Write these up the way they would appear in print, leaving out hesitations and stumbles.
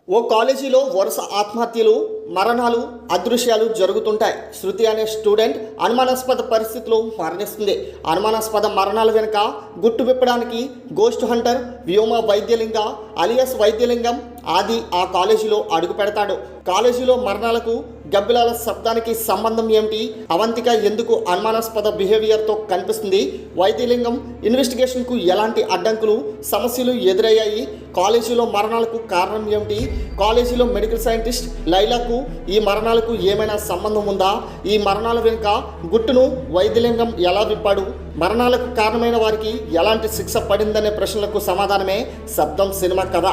ఓ కాలేజీలో వరుస ఆత్మహత్యలు, మరణాలు, అదృశ్యాలు జరుగుతుంటాయి. శృతి అనే స్టూడెంట్ అనుమానాస్పద పరిస్థితిలో మరణిస్తుంది. అనుమానాస్పద మరణాల వెనుక గుట్టు విప్పడానికి గోస్ట్ హంటర్ వ్యోమ వైద్యలింగ అలియాస్ వైద్యలింగం ఆది ఆ కాలేజీలో అడుగు పెడతాడు. కాలేజీలో మరణాలకు గబ్బిలాల శబ్దానికి సంబంధం ఏమిటి? అవంతిక ఎందుకు అనుమానాస్పద బిహేవియర్తో కనిపిస్తుంది? వైద్యలింగం ఇన్వెస్టిగేషన్కు ఎలాంటి అడ్డంకులు, సమస్యలు ఎదురయ్యాయి? కాలేజీలో మరణాలకు కారణం ఏమిటి? కాలేజీలో మెడికల్ సైంటిస్ట్ లైలాకు ఈ మరణాలకు ఏమైనా సంబంధం ఉందా? ఈ మరణాల వెనుక గుట్టును వైద్యలింగం ఎలా విప్పాడు? మరణాలకు కారణమైన వారికి ఎలాంటి శిక్ష పడిందనే ప్రశ్నలకు సమాధానమే శబ్దం సినిమా కథ.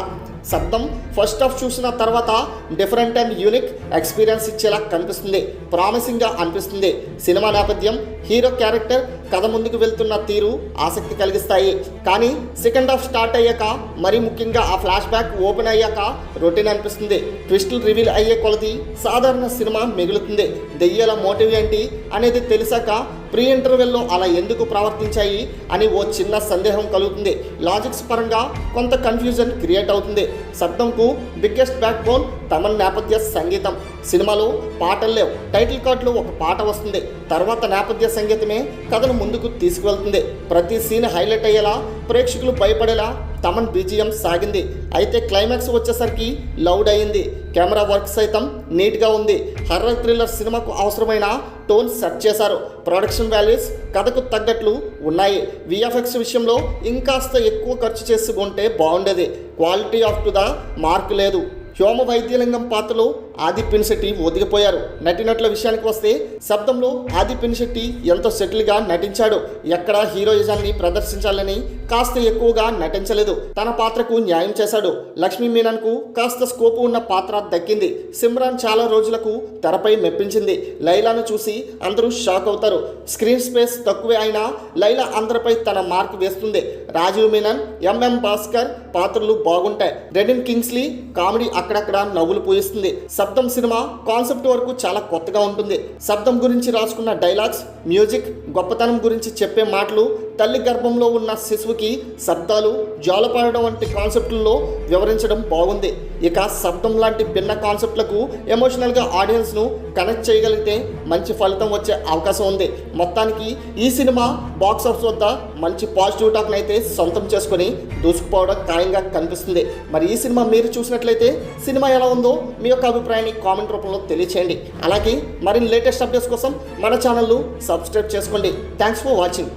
శబ్దం ఫస్ట్ హాఫ్ చూసిన తర్వాత డిఫరెంట్ అండ్ యూనిక్ ఎక్స్పీరియన్స్ ఇచ్చేలా కనిపిస్తుంది. ప్రామిసింగ్గా అనిపిస్తుంది. సినిమా నేపథ్యం, హీరో క్యారెక్టర్, కథ ముందుకు వెళ్తున్న తీరు ఆసక్తి కలిగిస్తాయి. కానీ సెకండ్ హాఫ్ స్టార్ట్ అయ్యాక, మరీ ముఖ్యంగా ఆ ఫ్లాష్ బ్యాక్ ఓపెన్ అయ్యాక రొటీన్ అనిపిస్తుంది. ట్విస్టులు రివీల్ అయ్యే కొలది సాధారణ సినిమా మిగులుతుంది. దెయ్యాల మోటివ్ ఏంటి అనేది తెలిసాక ప్రీ ఇంటర్వెల్లో అలా ఎందుకు ప్రవర్తించాయి అని ఓ చిన్న సందేహం కలుగుతుంది. లాజిక్స్ పరంగా కొంత కన్ఫ్యూజన్ క్రియేట్ అవుతుంది. శబ్దంకు బిగ్గెస్ట్ బ్యాక్ బోన్ తమన్ నేపథ్య సంగీతం. సినిమాలో పాటలు లేవు. టైటిల్ కార్డులో ఒక పాట వస్తుంది. తర్వాత నేపథ్య సంగీతమే కథను ముందుకు తీసుకువెళ్తుంది. ప్రతి సీన్ హైలైట్ అయ్యేలా, ప్రేక్షకులు భయపడేలా తమన్ బీజిఎం సాగింది. అయితే క్లైమాక్స్ వచ్చేసరికి లౌడ్ అయింది. కెమెరా వర్క్ సైతం నీట్గా ఉంది. హర్రర్ థ్రిల్లర్ సినిమాకు అవసరమైన టోన్ సెట్ చేశారు. ప్రొడక్షన్ వాల్యూస్ కథకు తగ్గట్లు ఉన్నాయి. విఎఫ్ఎక్స్ విషయంలో ఇంకాస్త ఎక్కువ ఖర్చు చేసి ఉంటే బాగుండేది. Quality off to the mark లేదు. వ్యోమ వైద్యలింగం పాత్రలో ఆది పినిశెట్టి ఒదిగిపోయారు. నటినట్ల విషయానికి వస్తే శబ్దంలో ఆది పినిశెట్టి ఎంతో సెటిల్గా నటించాడు. ఎక్కడా హీరోయిజాన్ని ప్రదర్శించాలని కాస్త ఎక్కువగా నటించలేదు. తన పాత్రకు న్యాయం చేశాడు. లక్ష్మీ మీనన్కు కాస్త స్కోపు ఉన్న పాత్ర దక్కింది. సిమ్రాన్ చాలా రోజులకు తెరపై మెప్పించింది. లైలాను చూసి అందరూ షాక్ అవుతారు. స్క్రీన్ స్పేస్ తక్కువే అయినా లైలా అందరిపై తన మార్క్ వేస్తుంది. రాజీవ్ మీనన్, ఎంఎం భాస్కర్ పాత్రలు బాగుంటాయి. రెడిన్ కింగ్స్లీ కామెడీ అక్కడక్కడ నవ్వులు పూయిస్తుంది. శబ్దం సినిమా కాన్సెప్ట్ వరకు చాలా కొత్తగా ఉంటుంది. శబ్దం గురించి రాసుకున్న డైలాగ్స్, మ్యూజిక్, గొప్పతనం గురించి చెప్పే మాటలు, తల్లి గర్భంలో ఉన్న శిశువుకి శబ్దాలు, జ్వాలపాడడం వంటి కాన్సెప్టుల్లో వివరించడం బాగుంది. ఇక శబ్దం లాంటి భిన్న కాన్సెప్ట్లకు ఎమోషనల్గా ఆడియన్స్ను కనెక్ట్ చేయగలిగితే మంచి ఫలితం వచ్చే అవకాశం ఉంది. మొత్తానికి ఈ సినిమా బాక్స్ ఆఫీస్ వద్ద మంచి పాజిటివ్ టాక్ని అయితే సొంతం చేసుకొని దూసుకుపోవడం ఖాయంగా కనిపిస్తుంది. మరి ఈ సినిమా మీరు చూసినట్లయితే సినిమా ఎలా ఉందో మీ యొక్క అభిప్రాయాన్ని కామెంట్ రూపంలో తెలియచేయండి. అలాగే మరిన్ని లేటెస్ట్ అప్డేట్స్ కోసం మన ఛానల్ను సబ్స్క్రైబ్ చేసుకోండి. Thanks for watching.